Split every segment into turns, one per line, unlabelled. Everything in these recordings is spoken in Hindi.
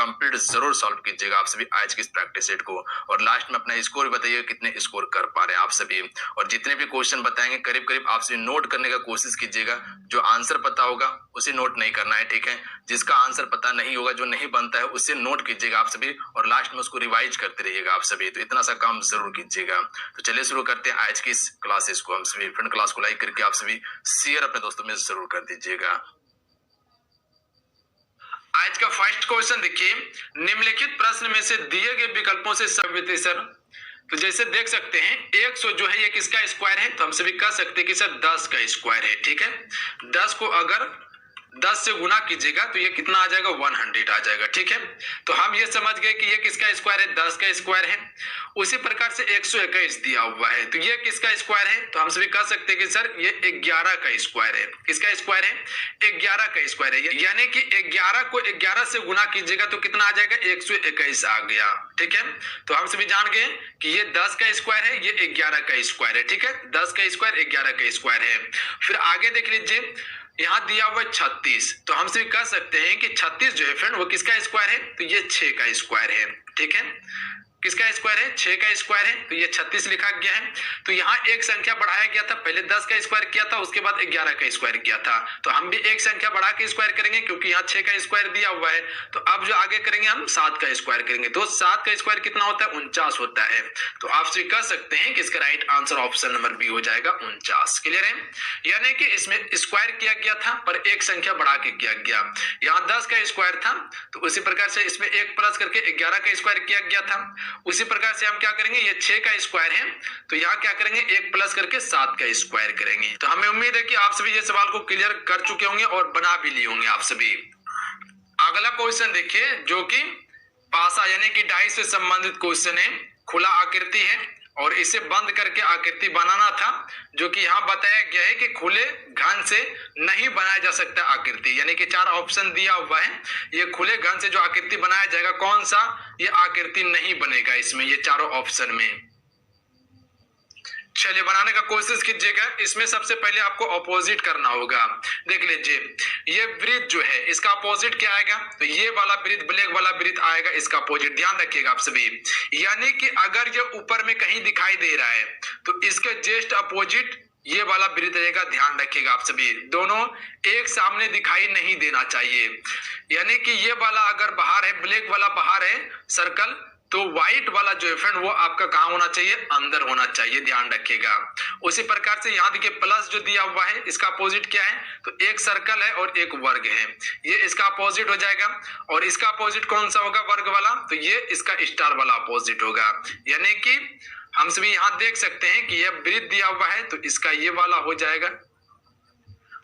कंप्लीट जरूर सॉल्व कीजिएगा आप सभी आज की इस प्रैक्टिस सेट को, और लास्ट में अपना स्कोर बताइए कितने स्कोर कर पा रहे हैं आप सभी। और जितने भी क्वेश्चन बताएंगे करीब करीब आप सभी नोट करने का कोशिश कीजिएगा। जो आंसर पता होगा उसे नोट नहीं करना है, ठीक है। जिसका आंसर पता नहीं होगा, जो नहीं बनता है, उसे नोट कीजिएगा आप सभी, और लास्ट में उसको रिवाइज करते रहिएगा आप सभी। तो इतना सा काम जरूर कीजिएगा। तो चलिए शुरू करते हैं आज की इस क्लासेस को। हम सभी फ्रेंड क्लास को लाइक करके आप सभी शेयर अपने दोस्तों में जरूर कर दीजिएगा। आज का फर्स्ट क्वेश्चन देखिए, निम्नलिखित प्रश्न में से दिए गए विकल्पों से सविशेषण। तो जैसे देख सकते हैं 100 जो है ये किसका स्क्वायर है, तो हम सभी कह सकते हैं कि सर 10 का स्क्वायर है, ठीक है। 10 को अगर 10 से गुना कीजिएगा तो ये कितना आ जाएगा, 100 आ जाएगा, ठीक है। तो हम ये समझ गए कि ये किसका स्क्वायर है, 10 का स्क्वायर है। उसी प्रकार से 121 दिया हुआ है, तो ये किसका स्क्वायर है, तो हम सभी कह सकते हैं कि सर ये 11 का स्क्वायर है। किसका स्क्वायर है, 11 का स्क्वायर है। यानी कि 11 को 11 से गुना कीजिएगा तो कितना आ जाएगा, 121 आ गया, ठीक है। तो हम सभी जान गए कि ये 10 का स्क्वायर है, ये 11 का स्क्वायर है, ठीक है। 10 का स्क्वायर 11 का स्क्वायर है। फिर आगे देख लीजिए, यहाँ दिया हुआ 36, तो हम सभी कह सकते हैं कि 36 जो है फ्रेंड वो किसका स्क्वायर है, तो ये 6 का स्क्वायर है, ठीक है। किसका स्क्वायर है, 6 का स्क्वायर है, तो ये 36 लिखा गया है। तो यहाँ एक संख्या बढ़ाया गया था, पहले 10 का स्क्वायर किया था, उसके बाद 11 का स्क्वायर किया था। तो हम भी एक संख्या बढ़ा के स्क्वायर करेंगे क्योंकि यहाँ 6 का स्क्वायर दिया हुआ है। तो अब जो आगे करेंगे हम 7 का स्क्वायर करेंगे, तो 7 का स्क्वायर कितना होता है, 49 होता है। तो आप सभी कह सकते हैं कि इसका right answer option number B हो जाएगा 49। क्लियर है, यानी कि इसमें स्क्वायर किया गया था पर एक संख्या बढ़ा के किया गया। यहाँ 10 का स्क्वायर था, तो उसी प्रकार से इसमें एक प्लस करके 11 का स्क्वायर किया गया था। उसी प्रकार से हम क्या करेंगे, ये 6 का स्क्वायर है, तो यहाँ क्या करेंगे, एक प्लस करके 7 का स्क्वायर करेंगे। तो हमें उम्मीद है कि आप सभी ये सवाल को क्लियर कर चुके होंगे और बना भी लिए होंगे आप सभी। अगला क्वेश्चन देखिए, जो कि पासा यानी कि डाई से संबंधित क्वेश्चन है। खुला आकृति है और इसे बंद करके आकृति बनाना था, जो कि यहाँ बताया गया है कि खुले घन से नहीं बनाया जा सकता आकृति। यानी कि 4 ऑप्शन दिया हुआ है, ये खुले घन से जो आकृति बनाया जाएगा कौन सा, ये आकृति नहीं बनेगा इसमें, ये चारों ऑप्शन में। चलिए बनाने का कोशिश कीजिएगा। इसमें सबसे पहले आपको अपोजिट करना होगा। देख लीजिए, ये वृत्त जो है इसका अपोजिट क्या आएगा, तो ये वाला वृत्त, ब्लैक वाला वृत्त आएगा इसका अपोजिट। ध्यान रखिएगा आप सभी, यानी कि अगर ये ऊपर में कहीं दिखाई दे रहा है तो इसके जस्ट अपोजिट ये वाला वृत्त रहेगा। ध्यान रखिएगा आप सभी, दोनों एक सामने दिखाई नहीं देना चाहिए। यानी कि ये वाला अगर बाहर है, ब्लैक वाला बाहर है सर्कल, तो व्हाइट वाला जो है फ्रेंड वो आपका कहां होना चाहिए, अंदर होना चाहिए। ध्यान रखिएगा। उसी प्रकार से यहाँ देखिए प्लस जो दिया हुआ है इसका अपोजिट क्या है, तो एक सर्कल है और एक वर्ग है, ये इसका अपोजिट हो जाएगा। और इसका अपोजिट कौन सा होगा, वर्ग वाला, तो ये इसका स्टार वाला अपोजिट होगा। यानी कि हम सभी यहाँ देख सकते हैं कि यह वृत्त दिया हुआ है तो इसका ये वाला हो जाएगा।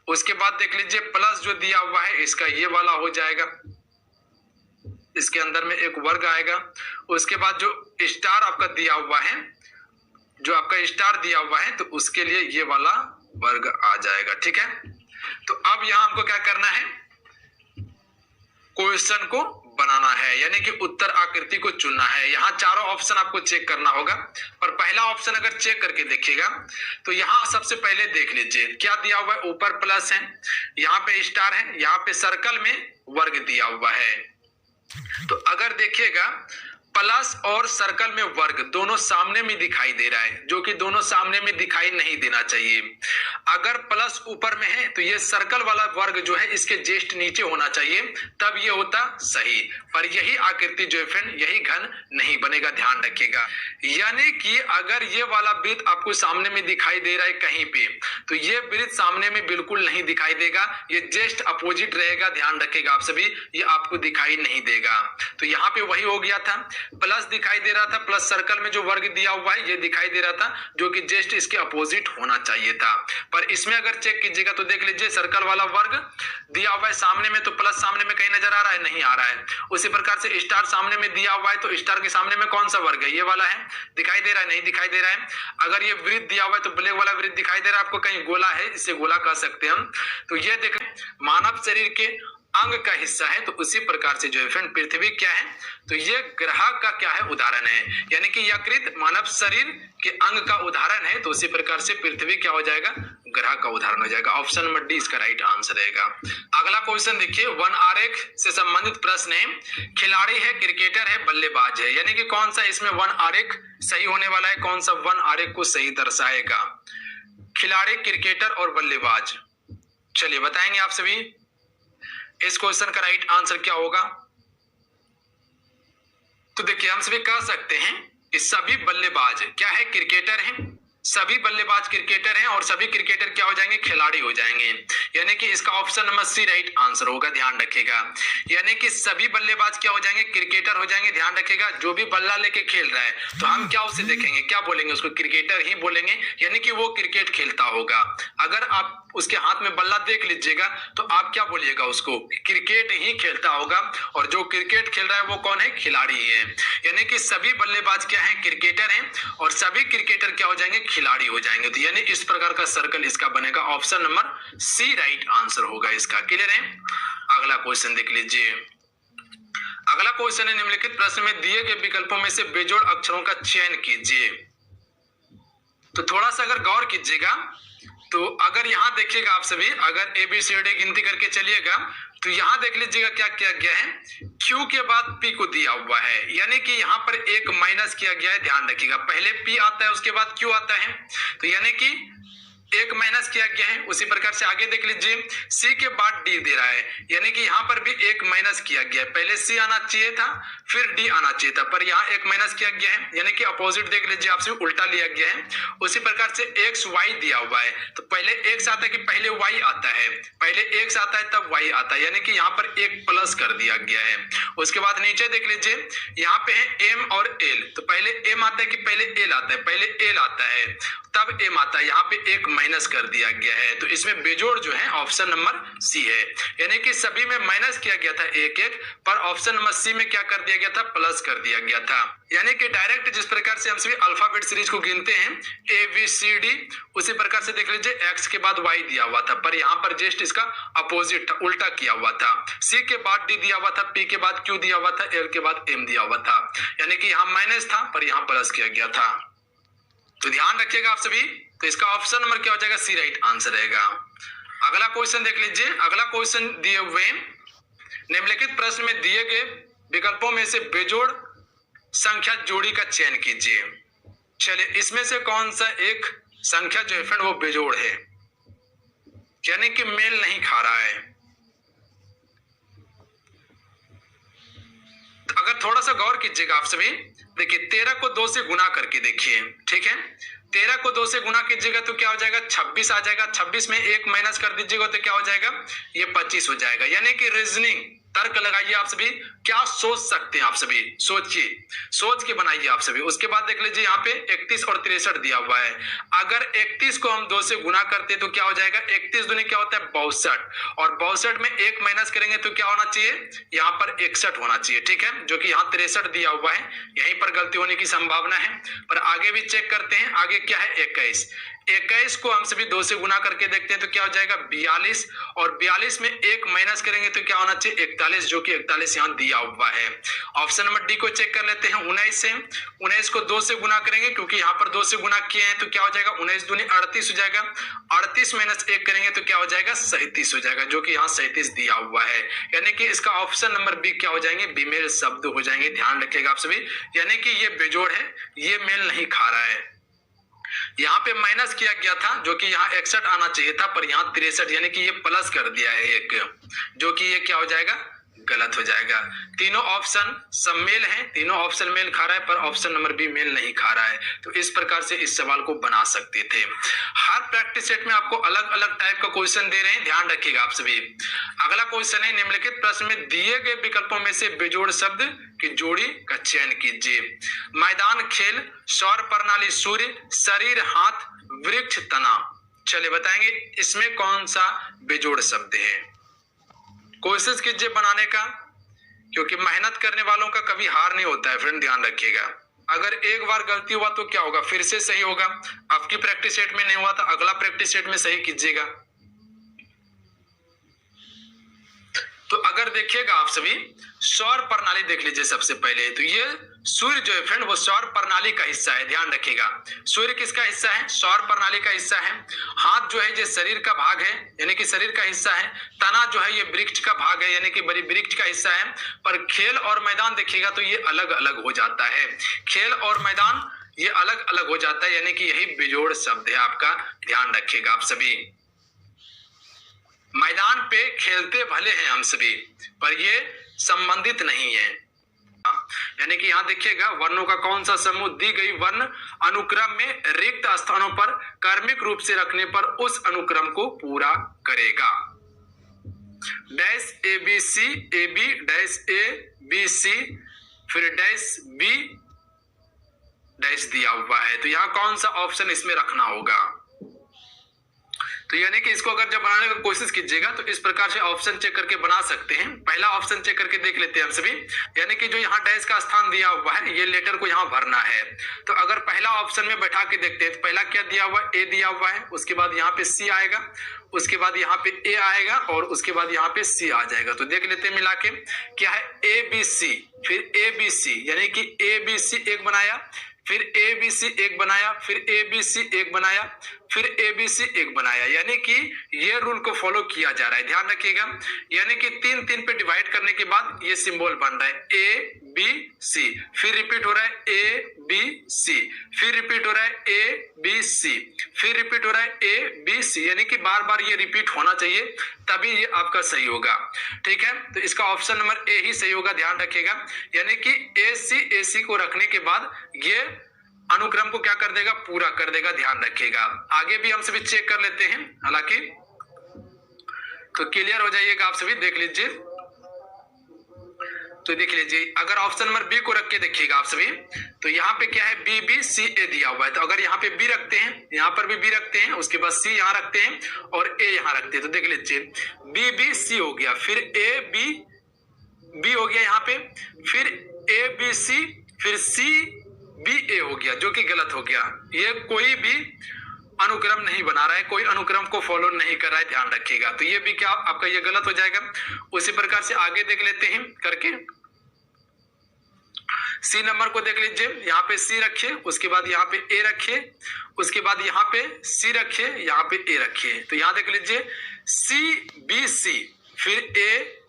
उसके बाद देख लीजिए प्लस जो दिया हुआ है इसका ये वाला हो जाएगा, इसके अंदर में एक वर्ग आएगा। उसके बाद जो स्टार आपका दिया हुआ है, जो आपका स्टार दिया हुआ है, तो उसके लिए ये वाला वर्ग आ जाएगा, ठीक है। तो अब यहां हमको क्या करना है, क्वेश्चन को बनाना है, यानी कि उत्तर आकृति को चुनना है। यहाँ चारों ऑप्शन आपको चेक करना होगा, पर पहला ऑप्शन अगर चेक करके देखिएगा तो यहाँ सबसे पहले देख लीजिए क्या दिया हुआ है, ऊपर प्लस है, यहाँ पे स्टार है, यहाँ पे सर्कल में वर्ग दिया हुआ है। तो अगर देखिएगा प्लस और सर्कल में वर्ग दोनों सामने में दिखाई दे रहा है, जो कि दोनों सामने में दिखाई नहीं देना चाहिए। अगर प्लस ऊपर में है तो ये सर्कल वाला वर्ग जो है इसके जस्ट नीचे होना चाहिए, तब ये होता सही। पर यही आकृति जो है फ्रेंड, यही घन नहीं बनेगा। ध्यान रखिएगा, यानी कि अगर ये वाला वृत्त आपको सामने में दिखाई दे रहा है कहीं पे, तो ये वृत्त सामने में बिल्कुल नहीं दिखाई देगा, ये जस्ट अपोजिट रहेगा। ध्यान रखिएगा आप सभी, ये आपको दिखाई नहीं देगा। तो यहाँ पे वही हो गया था, प्लस दिखाई दे रहा था, प्लस सर्कल में जो वर्ग दिया हुआ है ये दिखाई दे रहा था, जो कि जस्ट इसके अपोजिट होना चाहिए था। पर इसमें अगर चेक कीजिएगा तो देख लीजिए सर्कल वाला वर्ग दिया हुआ है सामने में, तो प्लस सामने में कहीं नजर आ रहा है, नहीं आ रहा है। उसी प्रकार से स्टार सामने में दिया हुआ है, तो स्टार के सामने में कौन सा वर्ग है, ये वाला है, दिखाई दे रहा है, नहीं दिखाई दे रहा है। अगर ये वृत्त दिया हुआ है तो ब्लैक वाला वृत्त दिखाई दे रहा है आपको, कहीं गोला है, इसे गोला कह सकते हैं हम। तो ये देखें, मानव शरीर के अंग का हिस्सा है, तो उसी प्रकार से जो है फ्रेंड पृथ्वी क्या है, तो ये ग्रह का क्या है, उदाहरण है, यानी कि यकृत मानव शरीर के अंग का उदाहरण है, तो उसी प्रकार से पृथ्वी क्या हो जाएगा, ग्रह का उदाहरण हो जाएगा। ऑप्शन नंबर डी इसका राइट आंसर रहेगा। अगला क्वेश्चन देखिए, वन आरेख से संबंधित प्रश्न है, खिलाड़ी है, क्रिकेटर है, बल्लेबाज है, यानी कि कौन सा इसमें वन आरेख सही होने वाला है, कौन सा वन आरेख को सही दर्शाएगा, खिलाड़ी, क्रिकेटर और बल्लेबाज। चलिए बताएंगे आप सभी इस क्वेश्चन का राइट आंसर क्या होगा। तो देखिए हम सभी कह सकते हैं इस सभी बल्लेबाज क्या है, क्रिकेटर हैं, सभी बल्लेबाज क्रिकेटर हैं और सभी क्रिकेटर क्या हो जाएंगे, खिलाड़ी हो जाएंगे, यानी कि इसका option number C right answer होगा, ध्यान रखिएगा। यानी कि सभी बल्लेबाज क्या हो जाएंगे, क्रिकेटर हो जाएंगे, ध्यान रखिएगा। जो भी बल्ला लेके खेल रहा है तो हम क्या उसे देखेंगे, क्या बोलेंगे, उसको क्रिकेटर ही बोलेंगे, यानी कि वो क्रिकेट खेलता होगा। अगर आप उसके हाथ में बल्ला देख लीजिएगा तो आप क्या बोलिएगा, उसको क्रिकेट ही खेलता होगा, और जो क्रिकेट खेल रहा है वो कौन है, खिलाड़ी ही है। यानी कि सभी बल्लेबाज क्या है, क्रिकेटर हैं और सभी क्रिकेटर क्या हो जाएंगे, खिलाड़ी हो जाएंगे। तो यानी इस प्रकार का सर्कल इसका बनेगा, option number C right answer होगा इसका। क्लियर है। अगला क्वेश्चन देख लीजिए। अगला क्वेश्चन है, निम्नलिखित प्रश्न में दिए गए विकल्पों में से बेजोड़ अक्षरों का चयन कीजिए। तो थोड़ा सा अगर गौर कीजिएगा तो अगर यहाँ देखिएगा आप सभी, अगर ABCD गिनती करके चलिएगा तो यहाँ देख लीजिएगा क्या किया गया है, Q के बाद P को दिया हुआ है, यानी कि यहाँ पर एक माइनस किया गया है, ध्यान रखिएगा। पहले P आता है उसके बाद Q आता है, तो यानी कि एक माइनस किया गया है। उसी प्रकार से आगे देख लीजिए, C के बाद D दे रहा है, यानी कि यहाँ पर भी एक माइनस किया गया है। पहले C आना चाहिए था फिर D आना चाहिए था, पर यहाँ एक माइनस किया गया है, यानी कि अपोजिट देख लीजिए आपसे उल्टा लिया गया है। उसी प्रकार से X Y दिया हुआ है, तो पहले X आता है कि पहले Y आता है, पहले X आता है तब Y आता है, यानी कि यहाँ पर एक प्लस कर दिया गया है। उसके बाद नीचे देख लीजिए, यहाँ पे है M और L, तो पहले M आता है कि पहले L आता है, पहले L आता है तब M आता है, यहाँ पे एक माइनस कर दिया गया है। तो इसमें बेजोड़ जो है ऑप्शन नंबर सी है, यानी कि सभी में माइनस किया गया था एक एक, पर ऑप्शन नंबर सी में क्या कर दिया गया था, प्लस कर दिया गया था। यानी कि डायरेक्ट जिस प्रकार से हम सभी अल्फाबेट सीरीज को गिनते हैं ABCD, उसी प्रकार से देख लीजिए X के बाद Y दिया हुआ था, पर यहाँ पर जस्ट इसका अपोजिट था, उल्टा किया हुआ था। C के बाद D दिया हुआ था, P के बाद Q दिया हुआ था, L के बाद M दिया हुआ था, यानी कि यहाँ माइनस था पर यहाँ प्लस किया गया था। तो ध्यान रखिएगा आप सभी, तो इसका ऑप्शन नंबर क्या हो जाएगा, सी राइट आंसर रहेगा। अगला क्वेश्चन देख लीजिए। अगला क्वेश्चन दिए हुए, निम्नलिखित प्रश्न में दिए गए विकल्पों में से बेजोड़ संख्या जोड़ी का चयन कीजिए। चलिए इसमें से कौन सा एक संख्या जो है फ्रेंड वो बेजोड़ है, यानी कि मेल नहीं खा रहा है। अगर थोड़ा सा गौर कीजिएगा आप सभी, देखिए 13 को 2 से गुना करके देखिए, ठीक है, 13 को 2 से गुना कीजिएगा तो क्या हो जाएगा, 26 आ जाएगा। 26 में एक माइनस कर दीजिएगा तो क्या हो जाएगा, ये 25 हो जाएगा। यानी कि रीजनिंग तर्क लगाइए आप सभी, क्या सोच सकते हैं आप सभी, सोचिए, सोच के बनाइए आप सभी। उसके बाद देख लीजिए यहाँ पे 31 और 63 दिया हुआ है। अगर 31 को हम 2 से गुना करते हैं तो क्या हो जाएगा, 31 दूनी क्या होता है 62, और 62 में एक माइनस करेंगे तो क्या होना चाहिए, यहाँ पर 61 होना चाहिए, ठीक है, जो कि यहाँ 63 दिया हुआ है, यहीं पर गलती होने की संभावना है। पर आगे भी चेक करते हैं, आगे क्या है 21, 21 को हम सभी 2 से गुना करके देखते हैं तो क्या हो जाएगा 42, और 42 में एक माइनस करेंगे तो क्या होना चाहिए 41, जो कि 41 यहाँ दिया हुआ है। ऑप्शन नंबर डी को चेक कर लेते हैं 19 से, 19 को 2 से गुना करेंगे क्योंकि यहाँ पर 2 से गुना किए हैं तो क्या हो जाएगा 19 दूनी 38 हो जाएगा, 38 माइनस 1 करेंगे तो क्या हो जाएगा 37 हो जाएगा, जो कि यहाँ 37 दिया हुआ है। यानी कि इसका ऑप्शन नंबर बी क्या हो जाएंगे, बेमेल शब्द हो जाएंगे, ध्यान रखिएगा आप सभी। यानी कि ये बेजोड़ है, ये मेल नहीं खा रहा है। यहाँ पे माइनस किया गया था जो कि यहाँ 61 आना चाहिए था, पर यहाँ 63, यानी कि ये प्लस कर दिया है एक, जो कि ये क्या हो जाएगा गलत हो जाएगा। तीनों ऑप्शन सब मेल हैं, तीनों ऑप्शन मेल खा रहा है, पर ऑप्शन नंबर बी मेल नहीं खा रहा है। तो इस प्रकार से इस सवाल को बना सकते थे। हर प्रैक्टिस सेट में आपको अलग अलग टाइप का क्वेश्चन दे रहे हैं, ध्यान रखिएगा आप सभी। अगला क्वेश्चन है, निम्नलिखित प्रश्न में दिए गए विकल्पों में से बेजोड़ शब्द की जोड़ी का चयन कीजिए। मैदान, खेल, सौर प्रणाली, सूर्य, शरीर, हाथ, वृक्ष, तना। चलिए बताएंगे इसमें कौन सा बेजोड़ शब्द है। कोशिश कीजिए बनाने का, क्योंकि मेहनत करने वालों का कभी हार नहीं होता है फ्रेंड, ध्यान रखिएगा। अगर एक बार गलती हुआ तो क्या होगा, फिर से सही होगा। आपकी प्रैक्टिस सेट में नहीं हुआ तो अगला प्रैक्टिस सेट में सही कीजिएगा। तो अगर देखिएगा आप सभी सौर प्रणाली देख लीजिए सबसे पहले। तो ये सूर्य जो है फ्रेंड वो सौर प्रणाली का हिस्सा है, ध्यान रखिएगा। सूर्य किसका हिस्सा है? सौर प्रणाली का हिस्सा है। हाथ जो है ये शरीर का भाग है, यानी कि शरीर का हिस्सा है। तना जो है ये वृक्ष का भाग है, यानी कि बड़ी वृक्ष का हिस्सा है। पर खेल और मैदान देखिएगा तो ये अलग अलग हो जाता है। खेल और मैदान ये अलग अलग हो जाता है, यानी कि यही बेजोड़ शब्द है आपका, ध्यान रखिएगा आप सभी। मैदान पे खेलते भले हैं हम सभी, पर ये संबंधित नहीं है। यानी कि यहाँ देखिएगा वर्णों का कौन सा समूह दी गई वर्ण अनुक्रम में रिक्त स्थानों पर क्रमिक रूप से रखने पर उस अनुक्रम को पूरा करेगा। Dash A B C, A B dash A B C, फिर डैश बी डैश दिया हुआ है। तो यहाँ कौन सा ऑप्शन इसमें रखना होगा? तो यानी कि इसको अगर जब बनाने की कोशिश कीजिएगा तो इस प्रकार से ऑप्शन चेक करके बना सकते हैं। पहला ऑप्शन चेक करके देख लेते हैं हम सभी। यानी कि जो यहाँ डैश का स्थान दिया हुआ है ये लेटर को यहाँ भरना है। तो अगर पहला ऑप्शन में बैठा के देखते हैं तो पहला क्या दिया हुआ है? ए दिया हुआ है। उसके बाद यहाँ पे सी आएगा, उसके बाद यहाँ पे ए आएगा और उसके बाद यहाँ पे सी आ जाएगा। तो देख लेते हैं मिला के क्या है, ए बी सी, फिर ए बी सी, यानी कि ए बी सी एक बनाया, फिर ए बी सी एक बनाया, फिर ए बी सी एक बनाया, फिर ए बी सी एक बनाया। यानी कि ये रूल को फॉलो किया जा रहा है, ध्यान रखिएगा। यानी कि 3 3 पे डिवाइड करने के बाद ये सिंबल बन रहा है ए बी सी, फिर रिपीट हो रहा है ए बी सी, फिर रिपीट हो रहा है ए बी सी, फिर रिपीट हो रहा है ए बी सी। यानी कि बार बार ये रिपीट होना चाहिए, तभी ये आपका सही होगा। ठीक है, तो इसका ऑप्शन नंबर ए ही सही होगा, ध्यान रखिएगा। यानी कि ए सी को रखने के बाद ये अनुक्रम को क्या कर देगा? पूरा कर देगा, ध्यान रखिएगा। आगे भी हम सभी चेक कर लेते हैं, हालांकि तो क्लियर हो जाइएगा आप सभी, देख लीजिए। तो देख लीजिए अगर ऑप्शन नंबर बी को रख के देखिएगा आप सभी, तो यहाँ पे क्या है? बी बी सी ए दिया हुआ है। तो अगर यहाँ पे बी रखते हैं, यहाँ पर भी बी रखते हैं, उसके बाद सी यहाँ रखते हैं और ए यहाँ रखते हैं। तो देख लीजिए बी बी सी हो गया, फिर ए बी बी हो गया यहाँ पे, फिर ए बी सी, फिर सी बी ए हो गया, जो कि गलत हो गया। ये कोई भी अनुक्रम नहीं बना रहा है, कोई अनुक्रम को फॉलो नहीं कर रहा है, ध्यान रखिएगा। तो ये भी क्या आपका ये गलत हो जाएगा। उसी प्रकार से आगे देख लेते हैं करके। सी नंबर को देख लीजिए, यहाँ पे सी रखिए, उसके बाद यहाँ पे ए रखिए, उसके बाद यहाँ पे सी रखिए, यहाँ पे ए रखिए। तो यहाँ देख लीजिए सी बी सी, फिर ए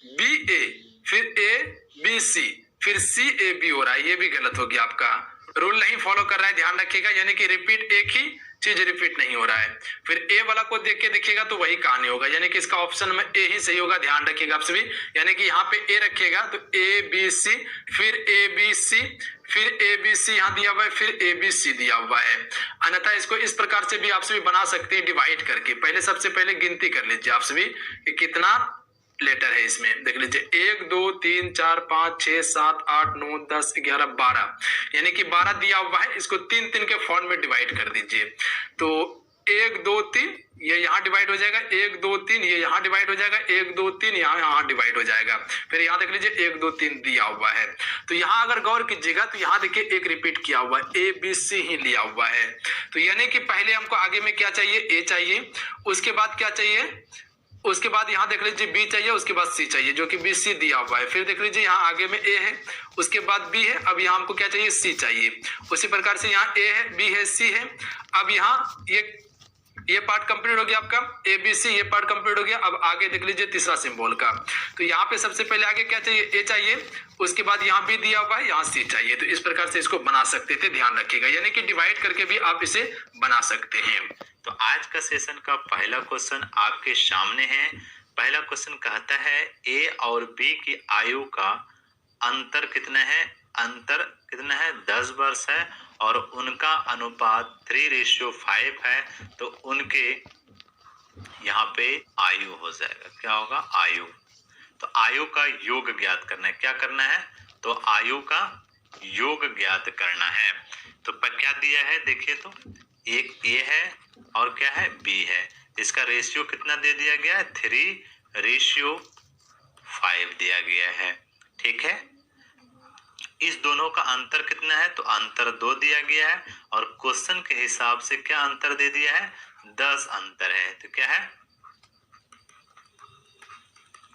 बी ए, फिर ए बी सी, फिर सी ए बी हो रहा है। ये भी गलत हो गया, आपका रूल नहीं फॉलो कर रहा है, ध्यान रखिएगा। यानी कि रिपीट एक ही चीज रिपीट नहीं हो रहा है। फिर ए वाला को देख के देखिएगा तो वही कहानी होगा, यानी कि इसका ऑप्शन में ए ही सही होगा, ध्यान रखिएगा आप सभी। यानी कि यहाँ पे ए रखिएगा तो ए बी सी, फिर ए बी सी, फिर ए बी सी यहाँ दिया हुआ है, फिर ए बी सी दिया हुआ है। अन्यथा इसको इस प्रकार से भी आप सभी बना सकते हैं, डिवाइड करके। पहले सबसे पहले गिनती कर लीजिए आप सभी कि कितना लेटर है इसमें। देख लीजिए 1 2 3 4 5 6 7 8 9 10 11 12, यानी कि 12 दिया हुआ है। इसको 3 3 के फॉर्म में डिवाइड कर दीजिए। तो 1 2 3 ये यहाँ डिवाइड हो जाएगा, 1 2 3 ये यहाँ डिवाइड हो जाएगा, 1 2 3 यहाँ डिवाइड हो जाएगा। फिर यहाँ देख लीजिए 1 2 3 दिया हुआ है। तो यहाँ अगर गौर कीजिएगा तो यहाँ देखिए एक रिपीट किया हुआ है, ए बी सी ही लिया हुआ है। तो यानी कि पहले हमको आगे में क्या चाहिए? ए चाहिए, उसके बाद क्या चाहिए? उसके बाद यहाँ देख लीजिए बी चाहिए, उसके बाद सी चाहिए, जो कि बी सी दिया हुआ है। फिर देख लीजिए यहाँ आगे में ए है, उसके बाद बी है, अब यहाँ हमको क्या चाहिए? सी चाहिए। उसी प्रकार से यहाँ ए है, बी है, सी है। अब यहाँ ये पार्ट कंप्लीट हो गया आपका, ए बी सी, ये पार्ट कंप्लीट हो गया। अब आगे देख लीजिए तीसरा सिंबल का। तो यहाँ पे सबसे पहले आगे क्या चाहिए? ए चाहिए, उसके बाद यहाँ बी दिया हुआ है, यहाँ सी चाहिए। तो इस प्रकार से इसको बना सकते थे, ध्यान रखिएगा। यानी कि डिवाइड करके भी आप इसे बना सकते हैं।
तो आज का सेशन का पहला क्वेश्चन आपके सामने है। पहला क्वेश्चन कहता है ए और बी की आयु का अंतर कितना है? अंतर कितना है? 10 वर्ष है और उनका अनुपात 3:5 है। तो उनके यहाँ पे आयु हो जाएगा, क्या होगा? आयु। तो आयु का योग ज्ञात करना है। क्या करना है? तो आयु का योग ज्ञात करना है। तो क्या दिया है देखिए, तो एक ए है और क्या है? बी है। इसका रेशियो कितना दे दिया गया है? 3:5 दिया गया है। ठीक है, इस दोनों का अंतर कितना है? तो अंतर 2 दिया गया है और क्वेश्चन के हिसाब से क्या अंतर दे दिया है? 10 अंतर है। तो क्या है?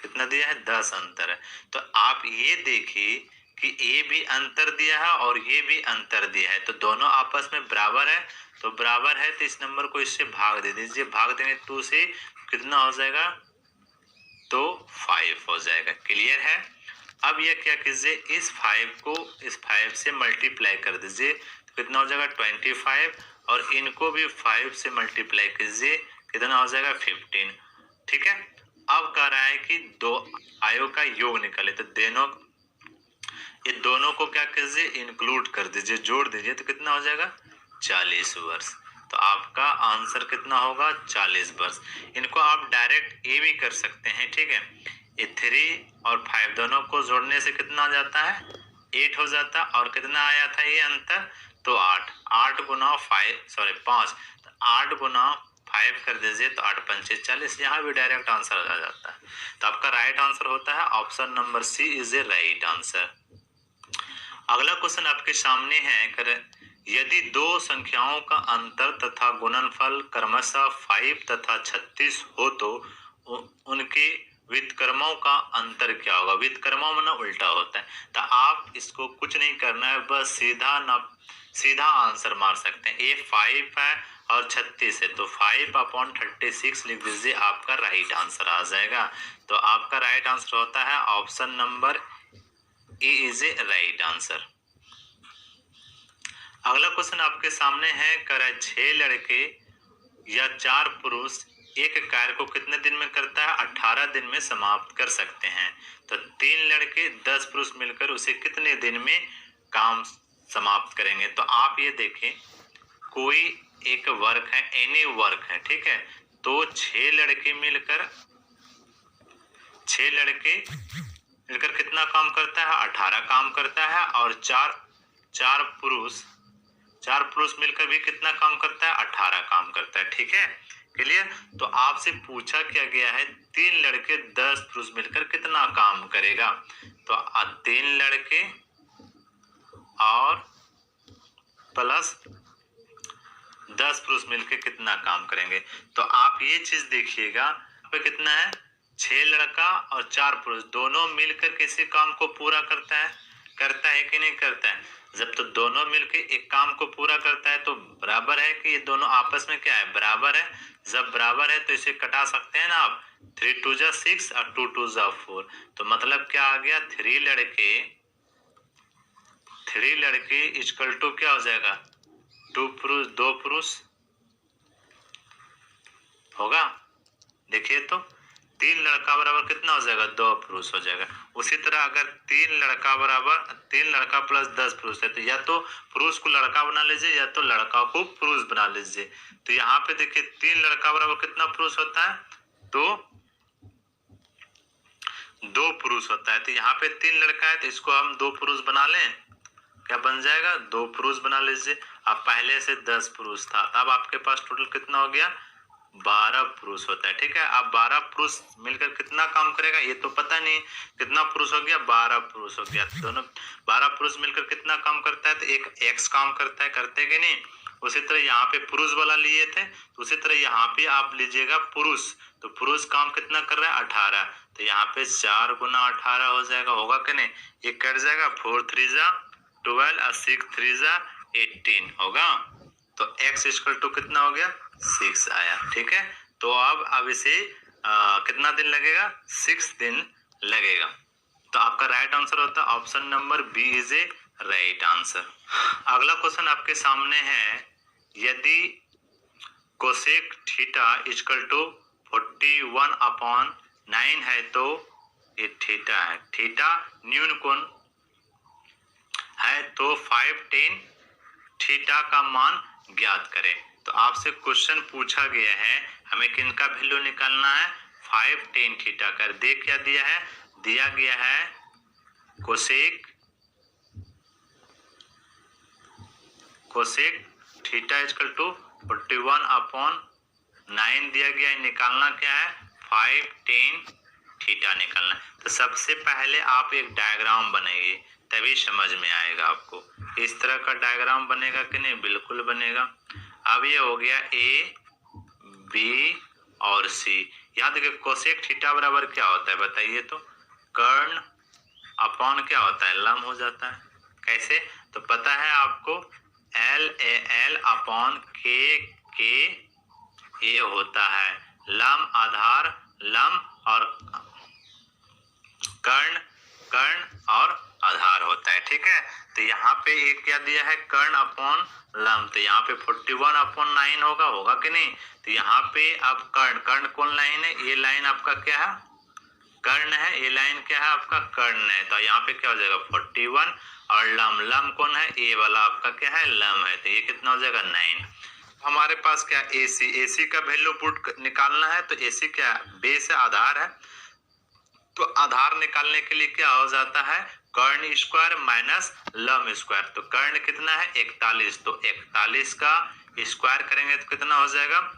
कितना दिया है 10 अंतर है। तो आप ये देखिए कि ए भी अंतर दिया है और ये भी अंतर दिया है, तो दोनों आपस में बराबर है। तो बराबर है तो इस नंबर को इससे भाग दे दीजिए, भाग देंगे 2 से कितना हो जाएगा, तो 5 हो जाएगा। क्लियर है। अब ये क्या कीजिए, इस 5 को इस 5 से मल्टीप्लाई कर दीजिए, तो कितना हो जाएगा 25, और इनको भी 5 से मल्टीप्लाई कीजिए, कितना हो जाएगा 15। ठीक है। अब कह रहा है कि दो आयों का योग निकाले, तो ये दोनों को क्या कीजिए, इंक्लूड कर दीजिए, जोड़ दीजिए, तो कितना हो जाएगा 40 वर्ष। तो आपका आंसर कितना होगा 40 वर्ष। इनको आप डायरेक्ट ए भी कर सकते हैं। ठीक है। ये 3 और 5 दोनों को जोड़ने से कितना हो जाता है 8 हो जाता, और कितना आया था ये अंतर, तो 8 गुना 5, तो 8 गुना 5 कर दीजिए, तो 8 पंचे 40। यहाँ भी डायरेक्ट आंसर आ जाता है। तो आपका राइट आंसर होता है option number C is a right answer. अगला क्वेश्चन आपके सामने है, यदि दो संख्याओं का अंतर तथा गुणनफल क्रमशः 5 तथा 36 हो तो उनके व्युत्क्रमों का अंतर क्या होगा। व्युत्क्रमों में ना उल्टा होता है, तो आप इसको कुछ नहीं करना है, बस सीधा आंसर मार सकते हैं। ये 5 है और 36 है, तो 5/36 लिख दीजिए, आपका राइट आंसर आ जाएगा। तो आपका राइट आंसर होता है option number A is a right answer. अगला क्वेश्चन आपके सामने है, 6 लड़के या 4 पुरुष एक कार्य को कितने दिन में करता है, 18 दिन में समाप्त कर सकते हैं। तो 3 लड़के 10 पुरुष मिलकर उसे कितने दिन में काम समाप्त करेंगे। तो आप ये देखें, कोई एक वर्क है, एनी वर्क है, ठीक है। तो 6 लड़के मिलकर कितना काम करता है, 18 काम करता है, और चार पुरुष मिलकर भी कितना काम करता है, 18 काम करता है। ठीक है। क्लियर। तो आपसे पूछा क्या गया है, 3 लड़के 10 पुरुष मिलकर कितना काम करेगा। तो 3 लड़के और प्लस 10 पुरुष मिलकर कितना काम करेंगे। तो आप ये चीज देखिएगा, पे कितना है, 6 लड़का और 4 पुरुष दोनों मिलकर किसी काम को पूरा करता है कि नहीं करता है। जब तो दोनों मिलकर एक काम को पूरा करता है तो बराबर है कि ये दोनों आपस में क्या है, बराबर है। जब बराबर है तो इसे कटा सकते हैं ना आप, 3 2 जा 6 और 2 2 जा 4। तो मतलब क्या आ गया, 3 लड़के इक्वल टू क्या हो जाएगा, 2 पुरुष होगा। देखिए तो 3 लड़का बराबर कितना हो जाएगा, 2 पुरुष हो जाएगा। उसी तरह अगर 3 लड़का प्लस 10 पुरुष है, तो या तो पुरुष को लड़का बना लीजिए या तो लड़का को पुरुष बना लीजिए। तो यहाँ पे देखिए 3 लड़का बराबर कितना पुरुष होता है, तो 2 पुरुष होता है। तो यहाँ पे 3 लड़का है, तो इसको हम 2 पुरुष बना लें, क्या बन जाएगा, 2 पुरुष बना लीजिए। अब पहले से 10 पुरुष था, अब आपके पास टोटल कितना हो गया, 12 पुरुष होता है। ठीक है। अब 12 पुरुष मिलकर कितना काम करेगा ये तो पता नहीं, कितना पुरुष हो गया, 12 पुरुष हो गया। दोनों 12 पुरुष मिलकर कितना काम करता है, तो एक एक्स काम करता है, करते कि नहीं। उसी तरह यहाँ पे पुरुष वाला लिए थे, तो उसी तरह यहाँ पे आप लीजिएगा पुरुष, तो पुरुष काम कितना कर रहा है, 18। तो यहाँ पे 4 गुना 18 हो जाएगा, होगा कि नहीं, ये कट जाएगा, 4 3 जा 12 और 6 3 जा 18 होगा। तो x इक्वल टू कितना हो गया, 6 आया। ठीक है। तो अब इसे कितना दिन लगेगा, 6 दिन लगेगा। तो आपका राइट आंसर होता है option number B is a right answer. अगला क्वेश्चन आपके सामने है, यदि कोसेक थीटा इक्वल टू 41/9 है, तो ये थीटा है, थीटा न्यून कोण है, तो 5 tan थीटा का मान ज्ञात करें। तो आपसे क्वेश्चन पूछा गया है, हमें किनका वैल्यू निकालना है, 5 tan थीटा का। देख क्या दिया है, दिया गया है कोसेक थीटा इक्वल टू 41/9 दिया गया है। निकालना क्या है, 5 tan थीटा निकालना है। तो सबसे पहले आप एक डायग्राम बनाइए, तभी समझ में आएगा आपको। इस तरह का डायग्राम बनेगा कि नहीं, बिल्कुल बनेगा। अब ये हो गया ए बी और सी, यहाँ देखिए कोसेक थीटा बराबर क्या होता है बताइए तो, कर्ण अपॉन क्या होता है, लम हो जाता है। कैसे, तो पता है आपको LAL अपॉन के ए होता है, लम आधार, लम और कर्ण, कर्ण और आधार होता है। ठीक है, तो यहाँ पे एक क्या दिया है, कर्ण अपॉन लम, तो यहाँ पे 41/9 होगा कि नहीं। तो यहाँ पे अब कर्ण, कर्ण कौन लाइन है, ये लाइन आपका क्या है, कर्ण है, ये लाइन क्या है आपका कर्ण है। तो यहाँ पे क्या हो जाएगा 41, और लम, लम कौन है, ये वाला आपका क्या है, लम है, तो ये कितना हो जाएगा 9। हमारे पास क्या AC का वैल्यू पुट निकालना है, तो AC क्या है, बेस है, आधार है। तो आधार निकालने के लिए क्या हो जाता है, कर्ण स्क्वायर माइनस लम स्क्वायर। तो कर्ण कितना है 41, तो 41 का स्क्वायर करेंगे तो कितना हो जाएगा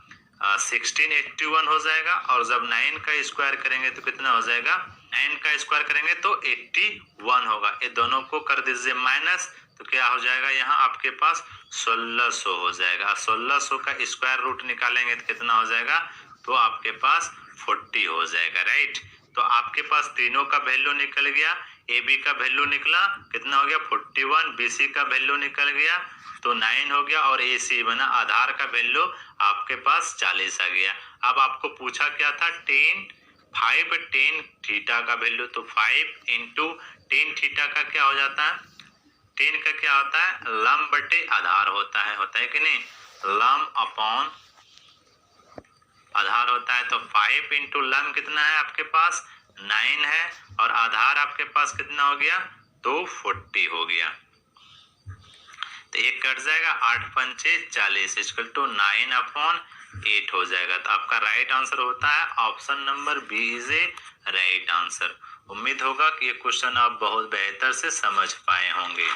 1681 हो जाएगा, और जब 9 का स्क्वायर करेंगे तो कितना हो जाएगा, 9 का स्क्वायर करेंगे तो 81 होगा। ये दोनों को कर दीजिए माइनस, तो क्या हो जाएगा यहाँ आपके पास 1600 हो जाएगा। 1600 का स्क्वायर रूट निकालेंगे तो कितना हो जाएगा, तो आपके पास 40 हो जाएगा, राइट। तो आपके पास तीनों का वैल्यू निकल गया, AB का वैल्यू निकला कितना हो गया 41, BC का वैल्यू निकल गया तो 9 हो गया, और AC बना आधार का वैल्यू आपके पास 40 आ गया। अब आपको पूछा क्या था, 5 थीटा का वैल्यू, तो 5 × 10 थीटा का क्या हो जाता है, 10 का क्या होता है, लम बटे आधार होता है कि नहीं, लम अपॉन आधार होता है। तो 5 × लम कितना है आपके पास 9 है, और आधार आपके पास कितना हो गया, तो 40 हो गया। तो एक कट जाएगा, 8 × 5 = 40 = 9/8 हो जाएगा। तो आपका राइट आंसर होता है option number B is a right answer. उम्मीद होगा कि ये क्वेश्चन आप बहुत बेहतर से समझ पाए होंगे।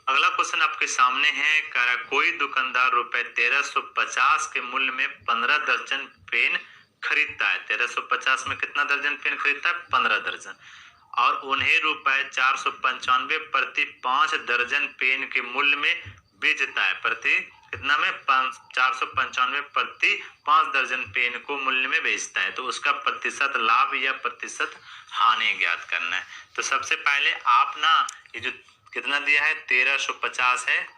अगला क्वेश्चन आपके सामने है, कह रहा कोई दुकानदार रुपए 1350 के मूल्य में 15 दर्जन पेन खरीदता है। 1350 में कितना दर्जन पेन खरीदता है, 15 दर्जन, और उन्हें रुपए 495 प्रति 5 दर्जन पेन के मूल्य में बेचता है। प्रति कितना में 495 प्रति 5 दर्जन पेन को मूल्य में बेचता है। तो उसका प्रतिशत लाभ या प्रतिशत हानि ज्ञात करना है। तो सबसे पहले आप ना ये जो कितना दिया है 1350 है,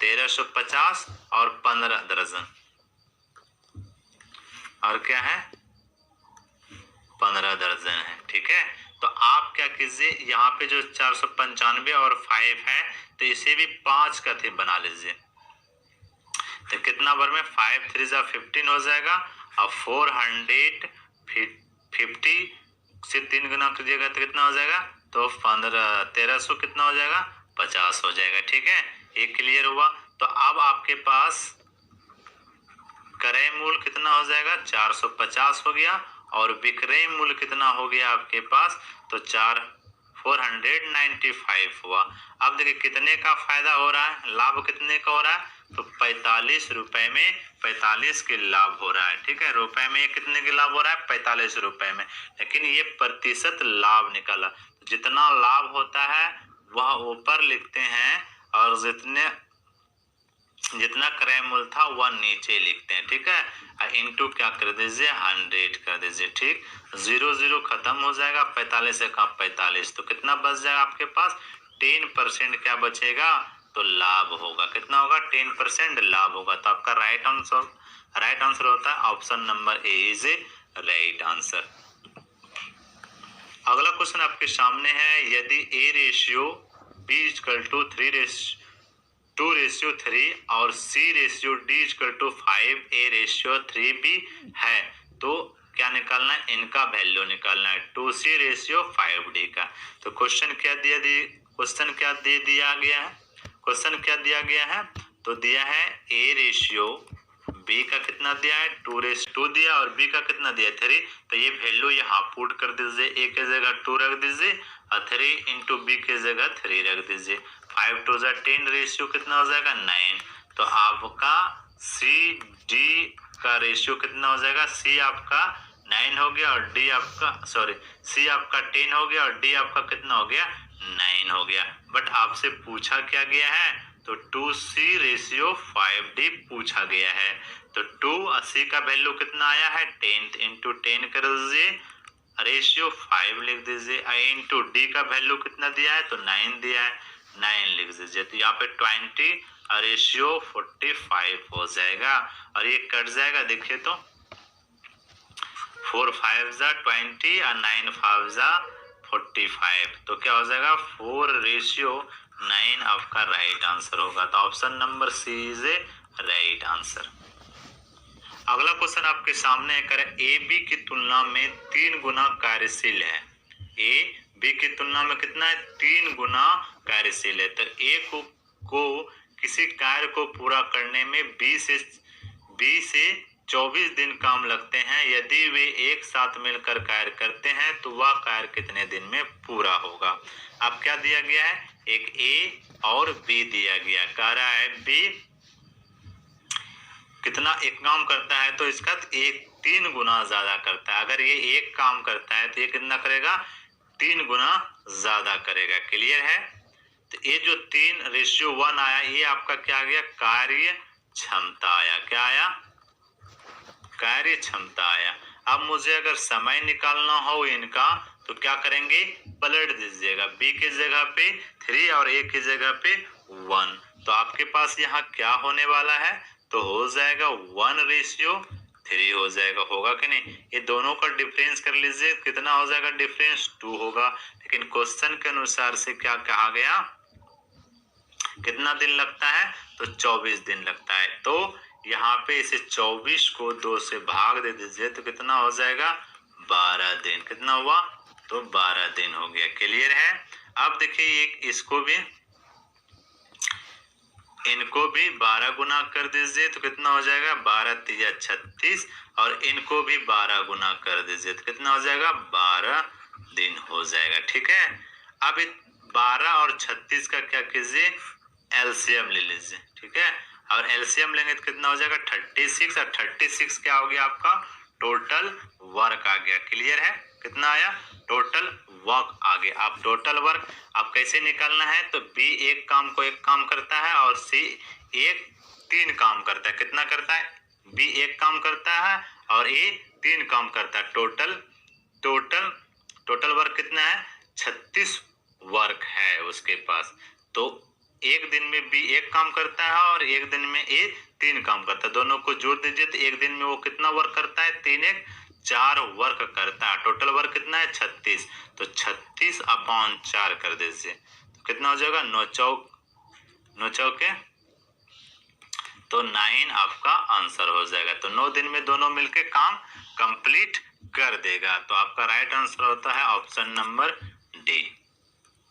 1350 और 15 दर्जन, और क्या है 15 दर्जन है। ठीक है, तो आप क्या कीजिए, यहाँ पे जो 495 और 5 है तो इसे भी 5 का थे बना लीजिए। तो कितना बार में 5 × 3 = 15 हो जाएगा, और 450 से 3 गुना कीजिएगा तो कितना हो जाएगा, तो 1300 कितना हो जाएगा 50 हो जाएगा। ठीक है, ये क्लियर हुआ। तो अब आपके पास क्रय मूल्य कितना हो जाएगा 450 हो गया, और विक्रय मूल्य कितना हो गया आपके पास, तो 495 हुआ। अब देखिए कितने का फायदा हो रहा है, लाभ कितने का हो रहा है, तो 45 रुपए में 45 के लाभ हो रहा है। ठीक है, रुपए में कितने के लाभ हो रहा है 45 रुपए में, लेकिन ये प्रतिशत लाभ निकाला। जितना लाभ होता है वह ऊपर लिखते हैं, और जितना क्रय मूल्य था वह नीचे लिखते हैं। ठीक है, इनटू क्या कर दीजिए 100 कर दीजिए। ठीक, 0 खत्म हो जाएगा, 45 से कम 45, तो कितना बच जाएगा आपके पास 10% क्या बचेगा, तो लाभ होगा। कितना होगा 10% लाभ होगा। तो आपका राइट आंसर होता है option number A is a right answer. अगला क्वेश्चन आपके सामने है, यदि A/B = 2/3 और C/D = 5A/3B है, तो क्या निकालना है, इनका वैल्यू निकालना है 2C/5D का। तो क्वेश्चन क्या दे दिया गया है, तो दिया है A/B का कितना दिया है 2/2 दिया, और B का कितना दिया 3। तो ये वैल्यू यहाँ पुट कर दीजिए, A की जगह 2 रख दीजिए, और 3 × B की जगह 3 रख दीजिए। 5 × 2 = 10, रेशियो कितना हो जाएगा 9। तो आपका CD का रेशियो कितना हो जाएगा, C आपका 9 हो गया, और C आपका 10 हो गया, और D आपका कितना हो गया 9 हो गया। बट आपसे पूछा क्या गया है, तो 2C/5D पूछा गया है। तो 280 का वैल्यू कितना आया है 10 इंटू 10 कर दीजिए, रेशियो 5 लिख दीजिए। इंटू डी का वैल्यू कितना दिया है तो 9 दिया है, 9 लिख दीजिए। तो यहाँ पे 20 और रेशियो 45 हो जाएगा और ये कट जाएगा। देखिए तो 4 5 जा 20 और 9 5 जा 45, तो क्या हो जाएगा 4:9 आपका राइट आंसर होगा। तो option number C is a right answer. अगला क्वेश्चन आपके सामने है, करें ए बी की तुलना में 3 गुना कार्यशील है। ए बी की तुलना में कितना है 3 गुना कार्यशील है। तो ए को किसी कार्य को पूरा करने में 20 से 24 दिन काम लगते हैं। यदि वे एक साथ मिलकर कार्य करते हैं तो वह कार्य कितने दिन में पूरा होगा। अब क्या दिया गया है, एक ए और बी दिया गया, कह रहा है बी कितना एक काम करता है तो इसका 3 गुना ज्यादा करता है। अगर ये एक काम करता है तो ये कितना करेगा 3 गुना ज्यादा करेगा। क्लियर है। तो ये जो 3:1 आया ये आपका क्या आ गया कार्य क्षमता आया। क्या आया कार्य क्षमता आया। अब मुझे अगर समय निकालना हो इनका तो क्या करेंगे पलट दीजिएगा, बी की जगह पे 3 और ए की जगह पे 1। तो आपके पास यहाँ क्या होने वाला है तो हो जाएगा 1:3 हो जाएगा। होगा कि नहीं। ये दोनों का डिफरेंस कर लीजिए, कितना हो जाएगा डिफरेंस 2 होगा। लेकिन क्वेश्चन के अनुसार से क्या कहा गया कितना दिन लगता है तो 24 दिन लगता है। तो यहाँ पे इसे 24 को 2 से भाग दे दीजिए तो कितना हो जाएगा 12 दिन। कितना हुआ तो 12 दिन हो गया। क्लियर है। अब देखिए इसको भी इनको भी 12 गुना कर दीजिए तो कितना हो जाएगा 12 3 36 और इनको भी 12 गुना कर दीजिए तो कितना हो जाएगा 12 दिन हो जाएगा। ठीक है। अब 12 और 36 का क्या कीजिए एलसीएम ले लीजिए। ठीक है। और एलसीएम लेंगे तो कितना हो जाएगा 36 और 36 क्या हो गया आपका टोटल वर्क आ गया। क्लियर है। कितना आया टोटल वर्क आ गया। आप टोटल वर्क आप कैसे निकालना है तो बी एक काम को एक काम करता है और सी एक 3 काम करता है। कितना करता है बी एक काम करता है और ए 3 काम करता है। टोटल वर्क कितना है 36 वर्क है उसके पास। तो एक दिन में बी एक काम करता है और एक दिन में ए 3 काम करता है। दोनों को जोड़ दीजिए तो एक दिन में वो कितना वर्क करता है 3 1 4 वर्क करता है। टोटल वर्क कितना है 36। तो 36/4 कर दीजिए तो कितना हो जाएगा 9 चौके तो 9 आपका आंसर हो जाएगा। तो 9 दिन में दोनों मिलके काम कंप्लीट कर देगा। तो आपका राइट आंसर होता है ऑप्शन नंबर डी।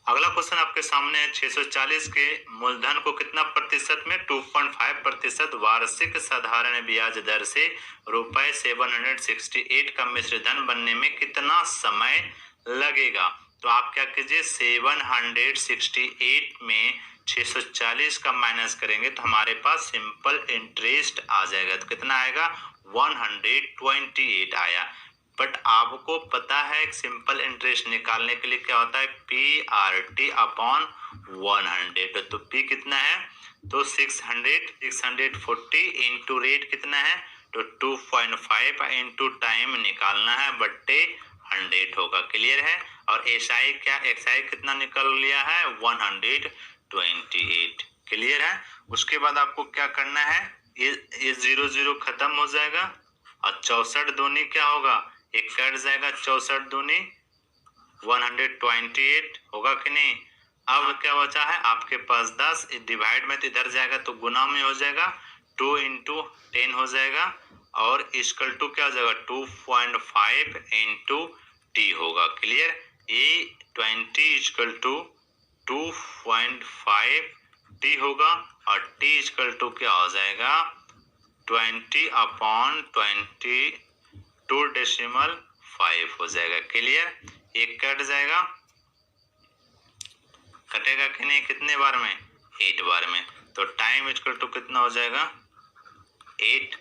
अगला क्वेश्चन आपके सामने है 640 के मूलधन को कितना प्रतिशत में 2.5% वार्षिक साधारण ब्याज दर से रुपए 768 का मिश्र धन बनने में कितना समय लगेगा। तो आप क्या कीजिए 768 में 640 का माइनस करेंगे तो हमारे पास सिंपल इंटरेस्ट आ जाएगा। तो कितना आएगा 128 आया। बट आपको पता है सिंपल इंटरेस्ट निकालने के लिए क्या होता है PRT/100। तो P कितना है तो 640 इंटू रेट कितना है तो 2.5 इंटू टाइम निकालना है बट्टे 100 होगा। क्लियर है। और SI कितना निकल लिया है 128। क्लियर है। उसके बाद आपको क्या करना है ये 0 खत्म हो जाएगा और 64 दूनी क्या होगा एक कट जाएगा 64 दूनी 128 होगा कि नहीं। अब क्या बचा है आपके पास 10 डिवाइड में तो इधर जाएगा तो गुना में हो जाएगा 2 इंटू 10 हो जाएगा और इक्वल टू क्या हो जाएगा 2.5 इंटू टी होगा। क्लियर। ये 20 इक्वल टू 2.5 टी होगा और टी इक्वल टू क्या हो जाएगा 20/20 2.5 हो जाएगा। क्लियर। एक कट जाएगा कटेगा कि नहीं कितने बार में 8 बार में। तो टाइम इक्वल टू कितना हो जाएगा 8